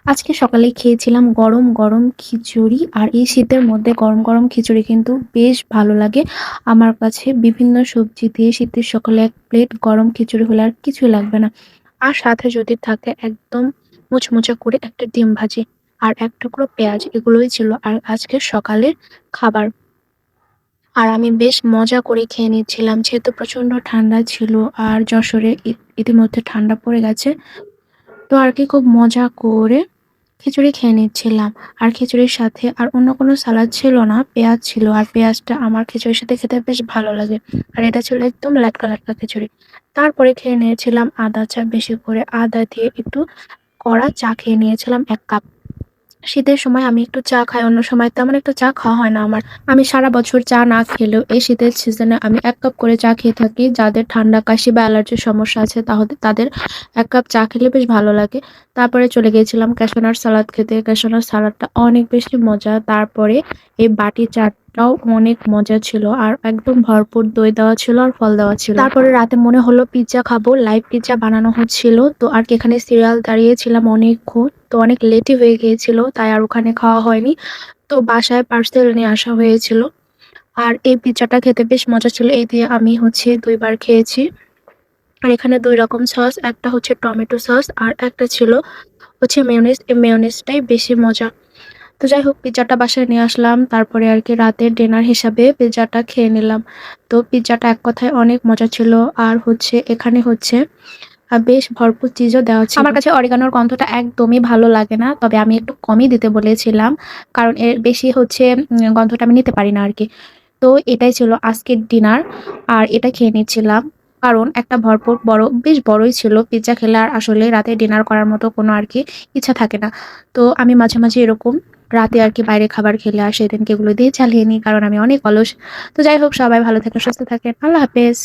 আজকে সকালে খেয়েছিলাম গরম, গরম খিচুড়ি। আর এই শীতের মধ্যে গরম, গরম খিচুড়ি কিন্তু বেশ ভালো লাগে। আমার কাছে বিভিন্ন সবজি দিয়ে শীতের সকালে ১ প্লেট গরম খিচুড়ি হলে আর কিছুই লাগবে না। আর সাথে যদি থাকে একদম মুচমুচে করে একটা ডিম ভাজি আর ১ টুকরো পেঁয়াজ, এগুলোই ছিল আর আজকের সকালের খাবার। আর আমি বেশ মজা করে খেয়ে নিচ্ছিলাম যেহেতু প্রচন্ড ঠান্ডা ছিল আর যশোরে ইতিমধ্যে ঠান্ডা পড়ে গেছে। তো আর কি খুব মজা করে খিচুড়ি খেয়ে নিচ্ছিলাম। আর খিচুড়ির সাথে আর অন্য কোনো সালাদ ছিল না, পেঁয়াজ ছিল। আর পেঁয়াজটা আমার খিচুড়ির সাথে খেতে বেশ ভালো লাগে। আর এটা ছিল একদম লেটকা, লেটকা খিচুড়ি। তারপরে খেয়ে নিয়েছিলাম আদা চা, বেশি করে আদা দিয়ে একটু কড়া চা খেয়ে নিয়েছিলাম ১ কাপ। শীতের সময় আমি একটু চা খাই, অন্য সময় তেমন একটা চা খাওয়া হয় না আমার। আমি সারা বছর চা না খেলেও এই শীতের সিজনে আমি ১ কাপ করে চা খেয়ে থাকি। যাদের ঠান্ডা, কাশি বা অ্যালার্জির সমস্যা আছে তাদের ১ কাপ চা খেলে বেশ ভালো লাগে। তারপরে চলে গিয়েছিলাম ক্যাশু নাট সালাদ খেতে। ক্যাশু নাট সালাদটা অনেক বেশি মজা। তারপরে এই বাটি চাটটাও অনেক মজা ছিল। আর একদম ভরপুর দই দেওয়া ছিল আর ফল দেওয়া ছিল। তারপরে রাতে মনে হলো পিজ্জা খাবো। লাইভ পিজ্জা বানানো হচ্ছিল। তো আর কি এখানে সিরিয়াল দাঁড়িয়েছিলাম অনেকক্ষণ। তো অনেক লেটই হয়ে গিয়েছিল। তাই আর ওখানে খাওয়া হয়নি। তো বাসায় পার্সেল নিয়ে আসা হয়েছিল। আর এই পিজ্জাটা খেতে বেশ মজা ছিল। এই দিয়ে আমি ২ বার খেয়েছি। আর এখানে ২ রকম সস, একটা হচ্ছে টমেটো সস আর একটা ছিল হচ্ছে মেয়োনিজ। এই মেয়োনিজটাই বেশি মজা। তো যাই হোক পিজ্জাটা বাসায় নিয়ে আসলাম। তারপরে আর কি রাতের ডিনার হিসাবে পিজ্জাটা খেয়ে নিলাম। তো পিজ্জাটা এক কথায় অনেক মজা ছিল। আর হচ্ছে এখানে হচ্ছে বেশ ভরপুর চিজও দেওয়া ছিল। আমার কাছে অরিগানোর গন্ধটা একদমই ভালো লাগে না। তবে আমি একটু কমই দিতে বলেছিলাম। কারণ এর বেশি হচ্ছে গন্ধটা আমি নিতে পারি না আরকি। তো এটাই ছিল আজকের ডিনার। আর এটা খেয়ে নিচ্ছিলাম। কারণ একটা ভরপুর বেশ বড়ই ছিল। পিজ্জা খেলে আর আসলে রাতে ডিনার করার মতো কোনো আরকি ইচ্ছা থাকে না। তো আমি মাঝে, মাঝে এরকম রাতে আরকি বাইরে খাবার খেলে আর সেদিনকে এগুলো দিয়ে চালিয়ে নিই। কারণ আমি অনেক অলস। তো যাই হোক সবাই ভালো থাকেন, সুস্থ থাকেন। আল্লাহ হাফেজ।